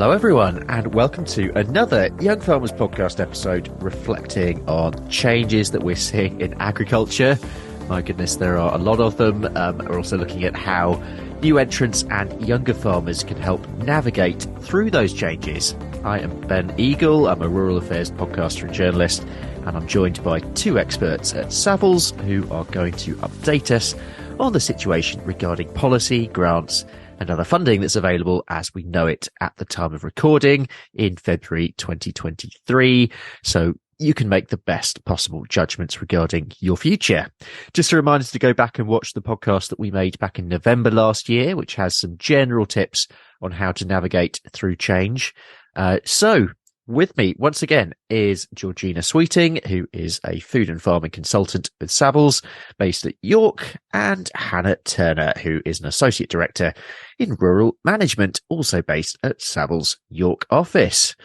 Hello everyone and welcome to another Young Farmers Podcast episode reflecting on changes that we're seeing in agriculture. My goodness, there are a lot of them. We're also looking at how new entrants and younger farmers can help navigate through those changes. I am Ben Eagle, I'm a rural affairs podcaster and journalist, and I'm joined by two experts at Savills who are going to update us on the situation regarding policy, grants, and other funding that's available as we know it at the time of recording in February 2023. So you can make the best possible judgments regarding your future. Just a reminder to go back and watch the podcast that we made back in November last year, which has some general tips on how to navigate through change. So with me once again is Georgina Sweeting, who is a food and farming consultant with Savills based at York, and Hannah Turner, who is an associate director in rural management, also based at Savills York office.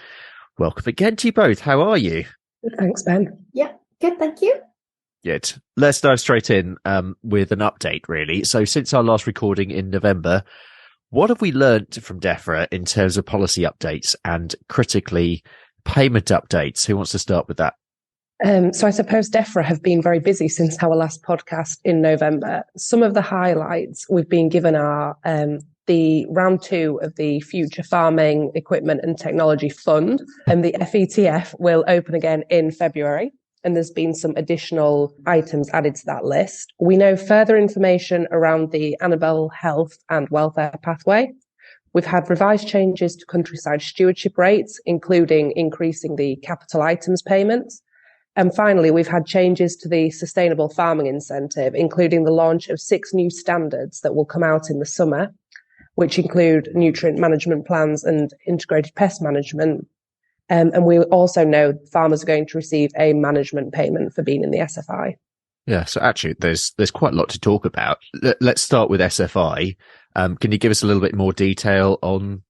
Welcome again to you both. How are you? Good, thanks, Ben. Yeah, good, thank you. Good. Let's dive straight in with an update, really. So since our last recording in November, what have we learned from Defra in terms of policy updates and critically payment updates? Who wants to start with that? So I suppose Defra have been very busy since our last podcast in November. Some of the highlights we've been given are the round 2 of the Future Farming Equipment and Technology Fund, and the FETF will open again in February. And there's been some additional items added to that list. We know further information around the Annabelle Health and Welfare Pathway. We've had revised changes to countryside stewardship rates, including increasing the capital items payments. And finally, we've had changes to the Sustainable Farming Incentive, including the launch of 6 new standards that will come out in the summer, which include nutrient management plans and integrated pest management. And we also know farmers are going to receive a management payment for being in the SFI. Yeah, so actually there's quite a lot to talk about. Let's start with SFI. Can you give us a little bit more detail on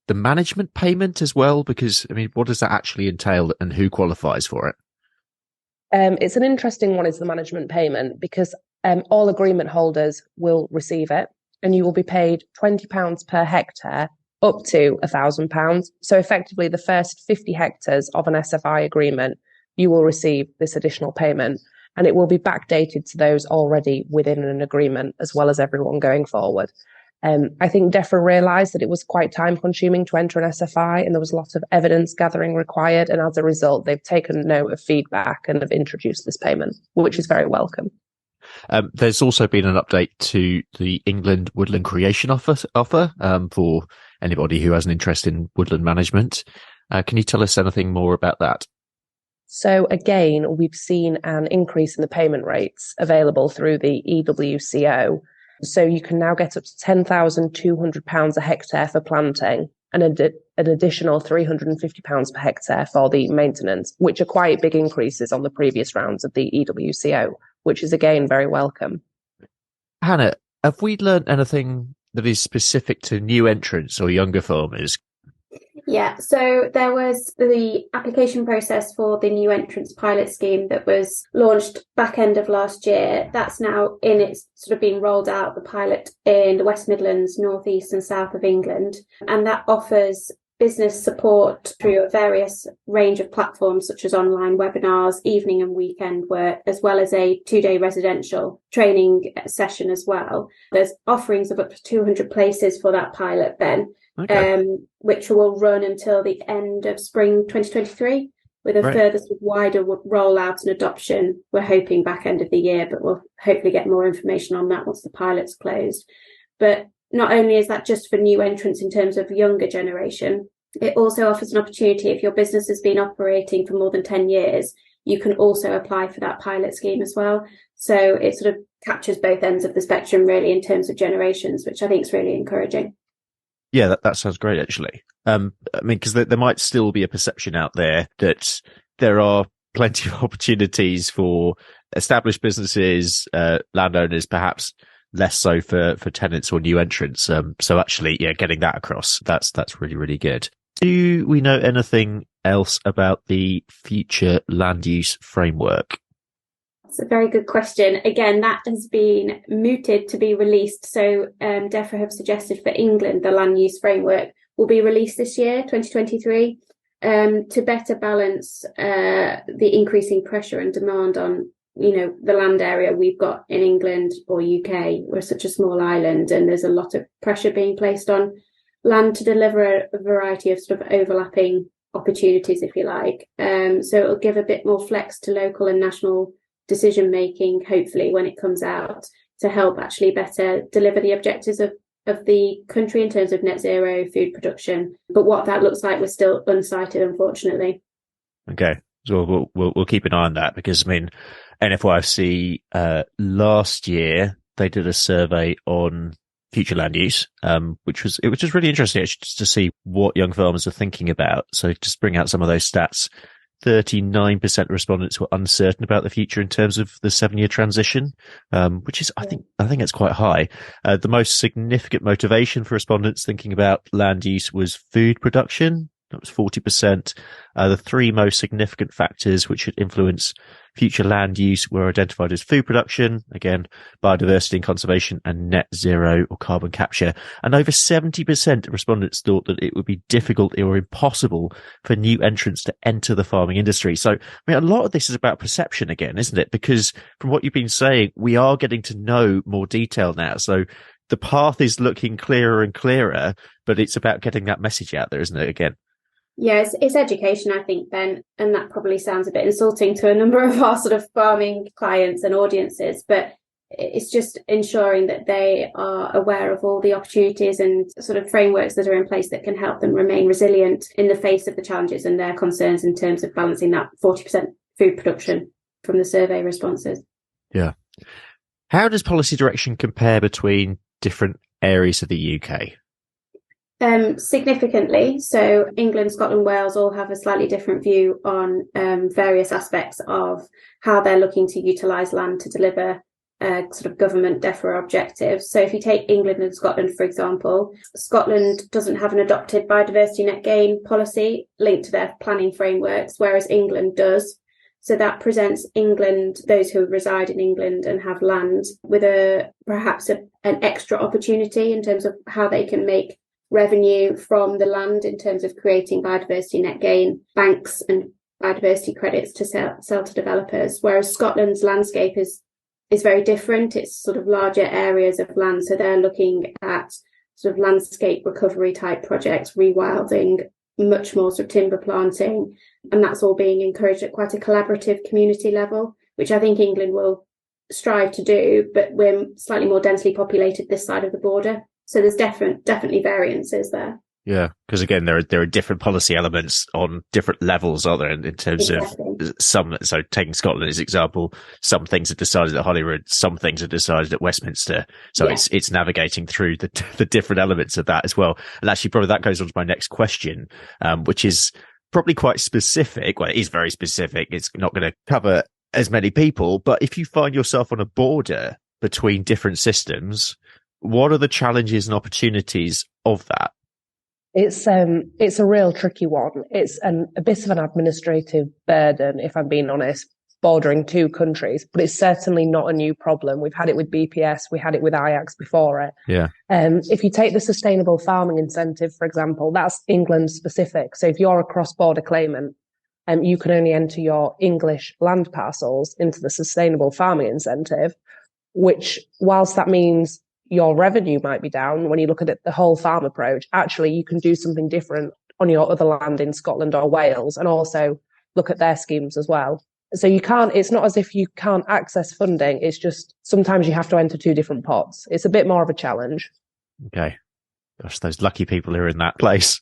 the management payment as well? Because, I mean, what does that actually entail and who qualifies for it? It's an interesting one, is the management payment, because all agreement holders will receive it, and you will be paid £20 per hectare up to £1,000. So effectively, the first 50 hectares of an SFI agreement, you will receive this additional payment, and it will be backdated to those already within an agreement, as well as everyone going forward. I think Defra realised that it was quite time consuming to enter an SFI, and there was a lot of evidence gathering required. And as a result, they've taken note of feedback and have introduced this payment, which is very welcome. There's also been an update to the England Woodland Creation offer for anybody who has an interest in woodland management. Can you tell us anything more about that? So again, we've seen an increase in the payment rates available through the EWCO. So you can now get up to £10,200 a hectare for planting and an additional £350 per hectare for the maintenance, which are quite big increases on the previous rounds of the EWCO, which is again very welcome. Hannah, have we learned anything that is specific to new entrants or younger farmers? Yeah, so there was the application process for the new entrants pilot scheme that was launched back end of last year. That's now it's sort of being rolled out, the pilot in the West Midlands, North East and South of England. And that offers business support through a various range of platforms such as online webinars, evening and weekend work, as well as a 2-day residential training session as well. There's offerings of up to 200 places for that pilot, Ben. Okay. Which will run until the end of spring 2023, with a further sort of wider rollout and adoption. We're hoping back end of the year, but we'll hopefully get more information on that once the pilot's closed. But not only is that just for new entrants in terms of younger generation, it also offers an opportunity if your business has been operating for more than 10 years, you can also apply for that pilot scheme as well. So it sort of captures both ends of the spectrum really in terms of generations, which I think is really encouraging. Yeah, that sounds great, actually. I mean, because there might still be a perception out there that there are plenty of opportunities for established businesses, landowners, perhaps less so for tenants or new entrants. So actually, yeah, getting that across, that's really, really good. Do we know anything else about the future land use framework? That's a very good question. Again, that has been mooted to be released. So Defra have suggested for England, the land use framework will be released this year, 2023, to better balance the increasing pressure and demand on, the land area we've got in England or UK. We're such a small island, and there's a lot of pressure being placed on land to deliver a variety of sort of overlapping opportunities, if you like. So it'll give a bit more flex to local and national decision making, hopefully, when it comes out, to help actually better deliver the objectives of the country in terms of net zero food production. But what that looks like, we're still unsighted, unfortunately. Okay, so we'll keep an eye on that, because NFYFC last year they did a survey on future land use, which was really interesting actually, just to see what young farmers are thinking about. So just bring out some of those stats. 39% of respondents were uncertain about the future in terms of the 7-year transition, which is, I think it's quite high. The most significant motivation for respondents thinking about land use was food production. That was 40%. The 3 most significant factors which should influence future land use were identified as food production, again, biodiversity and conservation, and net zero or carbon capture. And over 70% of respondents thought that it would be difficult or impossible for new entrants to enter the farming industry. So, a lot of this is about perception again, isn't it? Because from what you've been saying, we are getting to know more detail now. So the path is looking clearer and clearer, but it's about getting that message out there, isn't it, again? Yeah, it's education, I think, Ben, and that probably sounds a bit insulting to a number of our sort of farming clients and audiences, but it's just ensuring that they are aware of all the opportunities and sort of frameworks that are in place that can help them remain resilient in the face of the challenges and their concerns in terms of balancing that 40% food production from the survey responses. Yeah. How does policy direction compare between different areas of the UK? Significantly. So England, Scotland, Wales all have a slightly different view on various aspects of how they're looking to utilise land to deliver sort of government Defra objectives. So if you take England and Scotland, for example, Scotland doesn't have an adopted biodiversity net gain policy linked to their planning frameworks, whereas England does. So that presents England, those who reside in England and have land, with perhaps an extra opportunity in terms of how they can make revenue from the land in terms of creating biodiversity net gain banks and biodiversity credits to sell to developers, whereas Scotland's landscape is very different. It's sort of larger areas of land, so they're looking at sort of landscape recovery type projects, rewilding, much more sort of timber planting, and that's all being encouraged at quite a collaborative community level, which I think England will strive to do, but we're slightly more densely populated this side of the border. So there's definitely variances there. Yeah, because again, there are different policy elements on different levels, aren't there, in terms of some. So taking Scotland as example, some things are decided at Holyrood, some things are decided at Westminster. So it's navigating through the different elements of that as well. And actually, probably that goes on to my next question, which is probably quite specific. Well, it is very specific. It's not going to cover as many people, but if you find yourself on a border between different systems, what are the challenges and opportunities of that? It's a real tricky one. It's a bit of an administrative burden, if I'm being honest, bordering 2 countries, but it's certainly not a new problem. We've had it with BPS, we had it with Ajax before it. Yeah. If you take the sustainable farming incentive, for example, that's England specific. So if you're a cross-border claimant, you can only enter your English land parcels into the sustainable farming incentive, which, whilst that means your revenue might be down when you look at it, the whole farm approach, actually you can do something different on your other land in Scotland or Wales and also look at their schemes as well. So it's not as if you can't access funding. It's just sometimes you have to enter 2 different pots. It's a bit more of a challenge. Okay. Gosh, those lucky people who are in that place.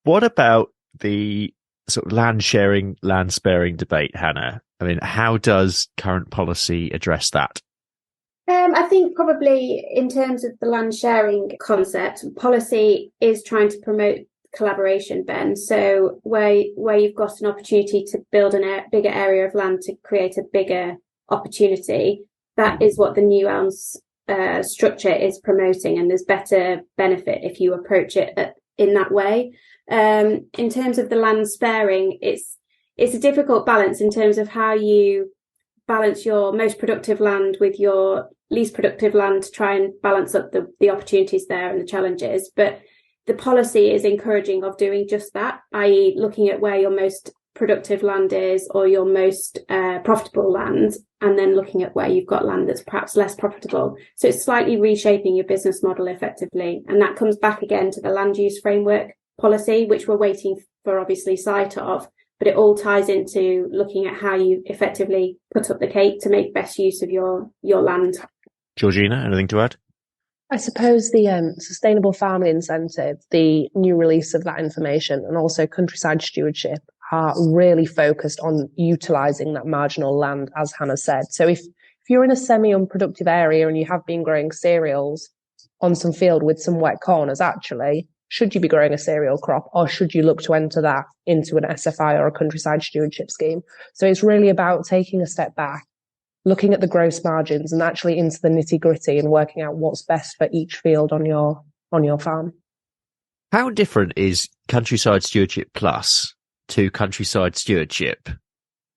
What about the sort of land sharing, land sparing debate, Hannah? I mean, how does current policy address that? I think probably in terms of the land sharing concept, policy is trying to promote collaboration, Ben. So where you've got an opportunity to build a bigger area of land to create a bigger opportunity, that is what the New Elms structure is promoting, and there's better benefit if you approach it in that way. In terms of the land sparing, it's a difficult balance in terms of how you balance your most productive land with your least productive land to try and balance up the opportunities there and the challenges. But the policy is encouraging of doing just that, i.e. looking at where your most productive land is or your most profitable land, and then looking at where you've got land that's perhaps less profitable. So it's slightly reshaping your business model effectively. And that comes back again to the land use framework policy, which we're waiting for obviously sight of, but it all ties into looking at how you effectively put up the cake to make best use of your land. Georgina, anything to add? I suppose the sustainable farming incentive, the new release of that information, and also countryside stewardship are really focused on utilising that marginal land, as Hannah said. So if you're in a semi-unproductive area and you have been growing cereals on some field with some wet corners, actually, should you be growing a cereal crop, or should you look to enter that into an SFI or a countryside stewardship scheme? So it's really about taking a step back, looking at the gross margins and actually into the nitty-gritty and working out what's best for each field on your farm. How different is Countryside Stewardship Plus to Countryside Stewardship?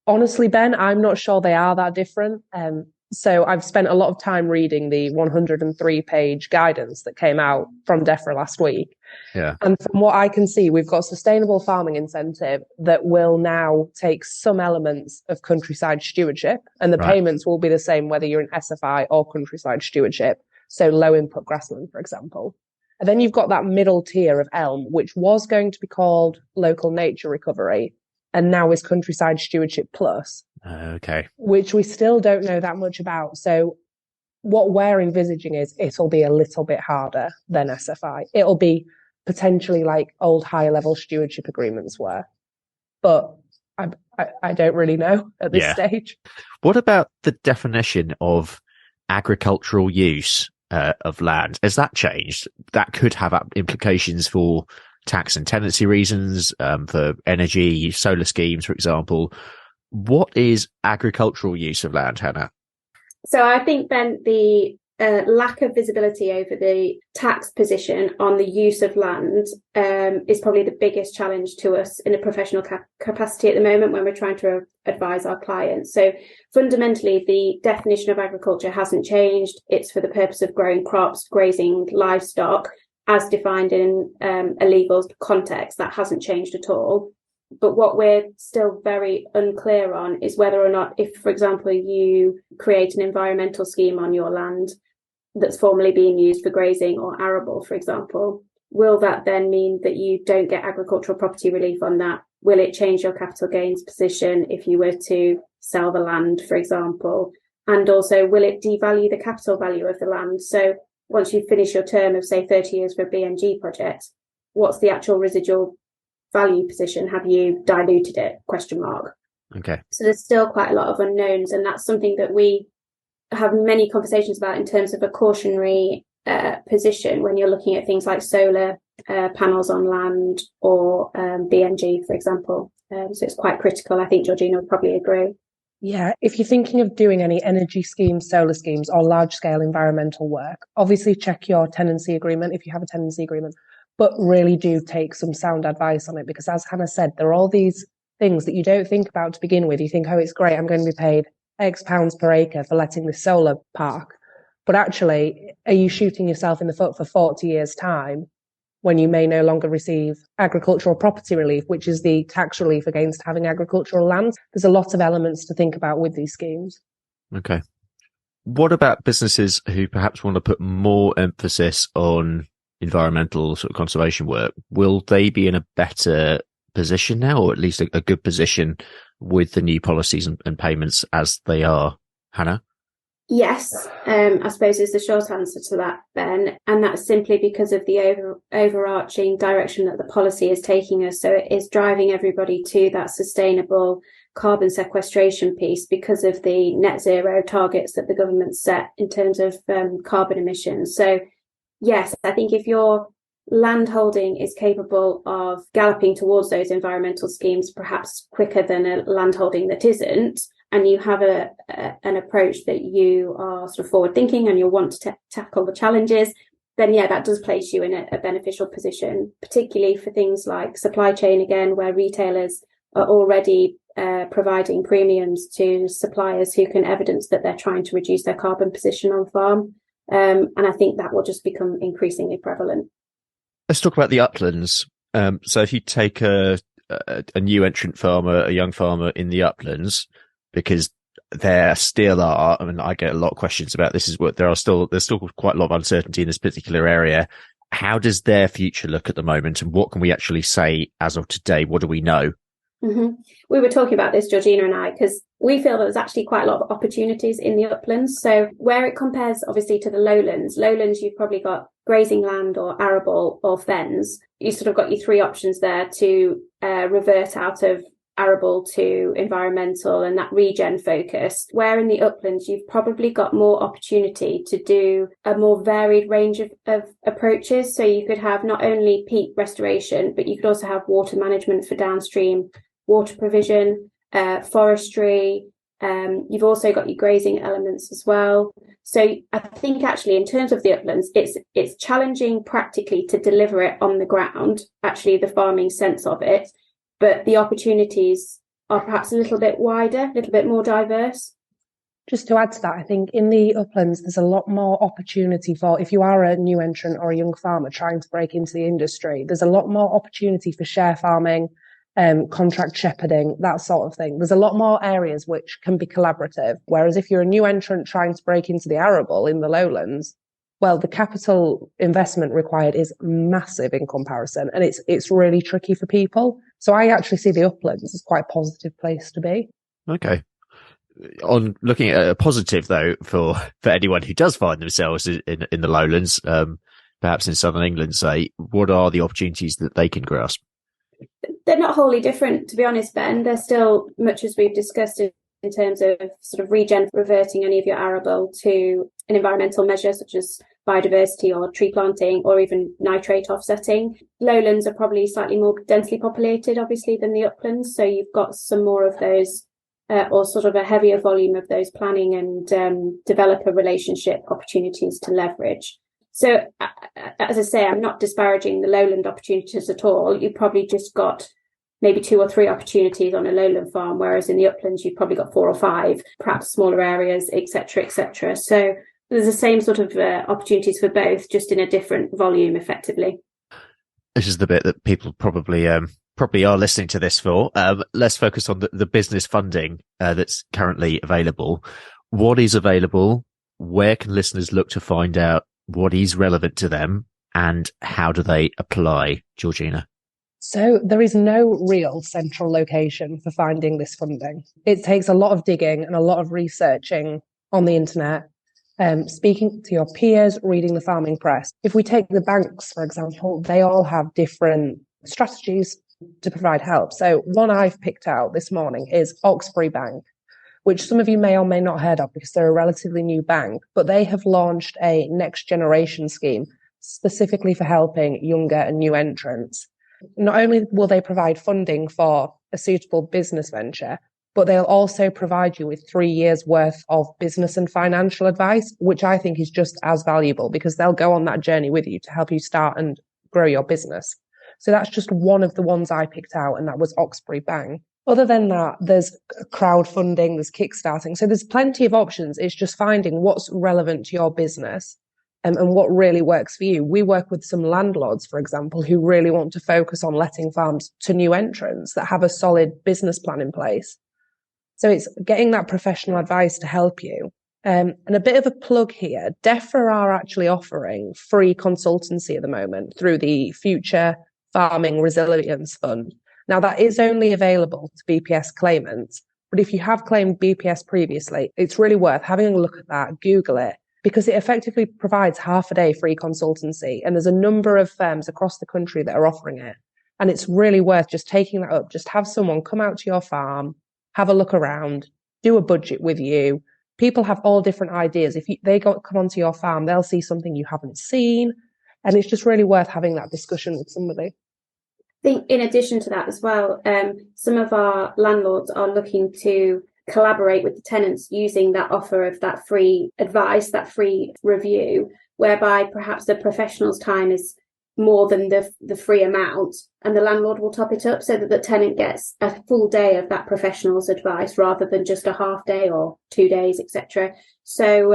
Honestly, Ben, I'm not sure they are that different. So I've spent a lot of time reading the 103-page guidance that came out from Defra last week. Yeah. And from what I can see, we've got sustainable farming incentive that will now take some elements of countryside stewardship, and the payments will be the same whether you're in SFI or countryside stewardship. So low input grassland, for example. And then you've got that middle tier of ELM, which was going to be called local nature recovery, and now is countryside stewardship plus. Okay. Which we still don't know that much about. So what we're envisaging is it'll be a little bit harder than SFI. It'll be potentially like old higher level stewardship agreements were. But I don't really know at this stage. What about the definition of agricultural use of land? Has that changed? That could have implications for tax and tenancy reasons, for energy, solar schemes, for example. What is agricultural use of land, Hannah? So I think, Ben, the lack of visibility over the tax position on the use of land is probably the biggest challenge to us in a professional capacity at the moment when we're trying to advise our clients. So fundamentally, the definition of agriculture hasn't changed. It's for the purpose of growing crops, grazing livestock, as defined in a legal context. That hasn't changed at all. But what we're still very unclear on is whether or not, if, for example, you create an environmental scheme on your land that's formerly being used for grazing or arable, for example, will that then mean that you don't get agricultural property relief on that? Will it change your capital gains position if you were to sell the land, for example? And also, will it devalue the capital value of the land? So once you finish your term of, say, 30 years for a BNG project, what's the actual residual value position? Have you diluted it? ? Okay. So there's still quite a lot of unknowns, and that's something that we have many conversations about in terms of a cautionary position when you're looking at things like solar panels on land or BNG, for example. So it's quite critical. I think Georgina would probably agree. Yeah, if you're thinking of doing any energy schemes, solar schemes, or large-scale environmental work, obviously check your tenancy agreement if you have a tenancy agreement. But really do take some sound advice on it, because as Hannah said, there are all these things that you don't think about to begin with. You think, oh, it's great, I'm going to be paid X pounds per acre for letting this solar park. But actually, are you shooting yourself in the foot for 40 years' time when you may no longer receive agricultural property relief, which is the tax relief against having agricultural land? There's a lot of elements to think about with these schemes. Okay. What about businesses who perhaps want to put more emphasis on environmental sort of conservation work? Will they be in a better position now, or at least a good position with the new policies and payments as they are, Hannah? Yes, I suppose is the short answer to that, Ben. And that's simply because of the overarching direction that the policy is taking us. So it is driving everybody to that sustainable carbon sequestration piece because of the net zero targets that the government set in terms of carbon emissions. So yes, I think if your land holding is capable of galloping towards those environmental schemes perhaps quicker than a land holding that isn't, and you have an approach that you are sort of forward thinking and you want to tackle the challenges, then yeah, that does place you in a beneficial position, particularly for things like supply chain, again, where retailers are already providing premiums to suppliers who can evidence that they're trying to reduce their carbon position on farm. And I think that will just become increasingly prevalent. Let's talk about the uplands. So if you take a new entrant farmer, a young farmer in the uplands, because there still are, I mean, I get a lot of questions about this, there's still quite a lot of uncertainty in this particular area. How does their future look at the moment, and what can we actually say as of today? What do we know? Mm-hmm. We were talking about this, Georgina and I, because we feel that there's actually quite a lot of opportunities in the uplands. So where it compares obviously to the lowlands, you've probably got grazing land or arable or fens. You sort of got your three options there to revert out of arable to environmental and that regen focus, where in the uplands you've probably got more opportunity to do a more varied range of approaches. So you could have not only peat restoration, but you could also have water management for downstream water provision, forestry. You've also got your grazing elements as well. So I think actually in terms of the uplands, it's challenging practically to deliver it on the ground, actually the farming sense of it. But the opportunities are perhaps a little bit wider, a little bit more diverse. Just to add to that, I think in the uplands, there's a lot more opportunity for, if you are a new entrant or a young farmer trying to break into the industry, there's a lot more opportunity for share farming, contract shepherding, that sort of thing. There's a lot more areas which can be collaborative. Whereas if you're a new entrant trying to break into the arable in the lowlands, well, the capital investment required is massive in comparison, and it's really tricky for people. So I actually see the uplands as quite a positive place to be. Okay. On looking at a positive though, for anyone who does find themselves in the lowlands, perhaps in southern England, say, what are the opportunities that they can grasp? They're not wholly different, to be honest, Ben. They're still much as we've discussed in terms of sort of reverting any of your arable to an environmental measure such as biodiversity or tree planting or even nitrate offsetting. Lowlands are probably slightly more densely populated, obviously, than the uplands. So you've got some more of those or sort of a heavier volume of those planning and developer relationship opportunities to leverage. So as I say, I'm not disparaging the lowland opportunities at all. You've probably just got maybe 2 or 3 opportunities on a lowland farm, whereas in the uplands, you've probably got 4 or 5, perhaps smaller areas, etc., etc. So there's the same sort of opportunities for both, just in a different volume, effectively. This is the bit that people probably are listening to this for. Let's focus on the business funding that's currently available. What is available? Where can listeners look to find out what is relevant to them, and how do they apply, Georgina? So there is no real central location for finding this funding. It takes a lot of digging and a lot of researching on the internet, speaking to your peers, reading the farming press. If we take the banks, for example, they all have different strategies to provide help. So one I've picked out this morning is Oxbury Bank, which some of you may or may not heard of because they're a relatively new bank, but they have launched a next generation scheme specifically for helping younger and new entrants. Not only will they provide funding for a suitable business venture, but they'll also provide you with 3 years worth of business and financial advice, which I think is just as valuable because they'll go on that journey with you to help you start and grow your business. So that's just one of the ones I picked out, and that was Oxbury Bank. Other than that, there's crowdfunding, there's kickstarting. So there's plenty of options. It's just finding what's relevant to your business and what really works for you. We work with some landlords, for example, who really want to focus on letting farms to new entrants that have a solid business plan in place. So it's getting that professional advice to help you. And a bit of a plug here, Defra are actually offering free consultancy at the moment through the Future Farming Resilience Fund. Now, that is only available to BPS claimants, but if you have claimed BPS previously, it's really worth having a look at that, Google it, because it effectively provides half a day free consultancy. And there's a number of firms across the country that are offering it. And it's really worth just taking that up. Just have someone come out to your farm, have a look around, do a budget with you. People have all different ideas. If they come onto your farm, they'll see something you haven't seen. And it's just really worth having that discussion with somebody. I think in addition to that as well, some of our landlords are looking to collaborate with the tenants using that offer of that free advice, that free review, whereby perhaps the professional's time is more than the free amount, and the landlord will top it up so that the tenant gets a full day of that professional's advice rather than just a half day or 2 days, etc. So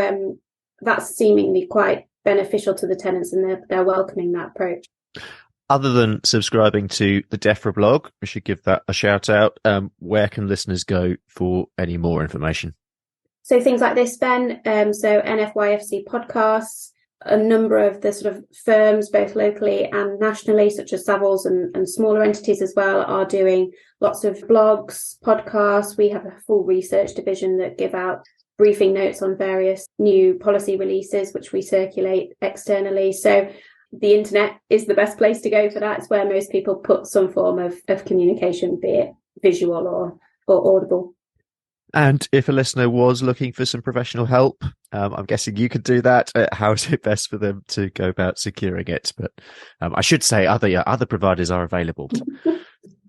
that's seemingly quite beneficial to the tenants, and they're welcoming that approach. Other than subscribing to the Defra blog, we should give that a shout out. Where can listeners go for any more information? So things like this, Ben, so NFYFC podcasts, a number of the sort of firms, both locally and nationally, such as Savills and smaller entities as well, are doing lots of blogs, podcasts. We have a full research division that give out briefing notes on various new policy releases, which we circulate externally. So the internet is the best place to go for that. It's where most people put some form of communication, be it visual or audible. And if a listener was looking for some professional help, I'm guessing you could do that. How is it best for them to go about securing it? But I should say other providers are available.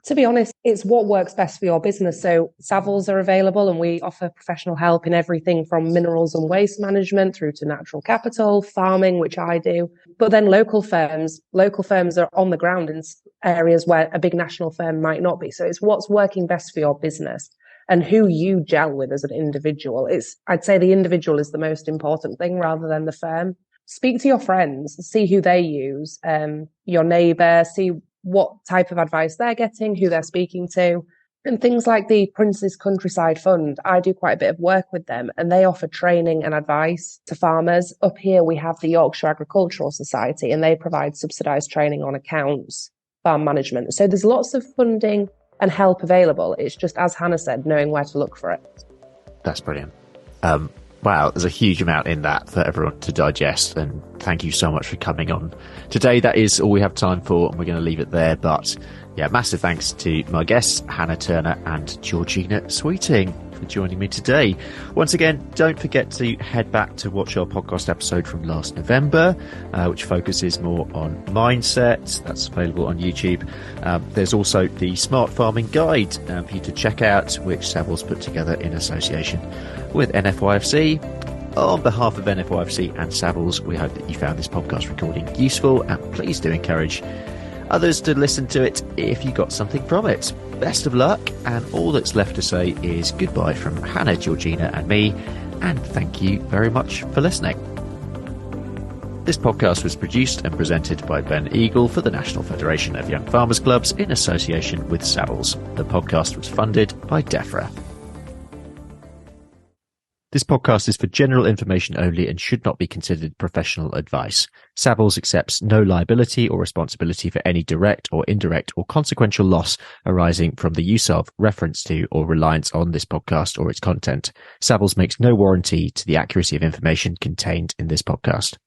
To be honest, it's what works best for your business. So Savills are available and we offer professional help in everything from minerals and waste management through to natural capital, farming, which I do. But then local firms are on the ground in areas where a big national firm might not be. So it's what's working best for your business and who you gel with as an individual. I'd say the individual is the most important thing rather than the firm. Speak to your friends, see who they use, your neighbour, see what type of advice they're getting, who they're speaking to, and things like the Prince's Countryside Fund. I do quite a bit of work with them and they offer training and advice to farmers. Up here, we have the Yorkshire Agricultural Society and they provide subsidised training on accounts, farm management. So there's lots of funding and help available. It's just, as Hannah said, knowing where to look for it. That's brilliant. Wow, there's a huge amount in that for everyone to digest, and thank you so much for coming on today. That is all we have time for, and we're going to leave it there. But yeah, massive thanks to my guests, Hannah Turner and Georgina Sweeting, for joining me today. Once again, don't forget to head back to watch our podcast episode from last November, which focuses more on mindset. That's available on YouTube. There's also the Smart Farming Guide for you to check out, which Savills put together in association with NFYFC. On behalf of NFYFC and Savills, we hope that you found this podcast recording useful, and please do encourage others to listen to it if you got something from it. Best of luck, and all that's left to say is goodbye from Hannah, Georgina and me, and thank you very much for listening. This podcast was produced and presented by Ben Eagle for the National Federation of Young Farmers Clubs in association with Savills. The podcast was funded by Defra. This podcast is for general information only and should not be considered professional advice. Savills accepts no liability or responsibility for any direct or indirect or consequential loss arising from the use of, reference to, or reliance on this podcast or its content. Savills makes no warranty to the accuracy of information contained in this podcast.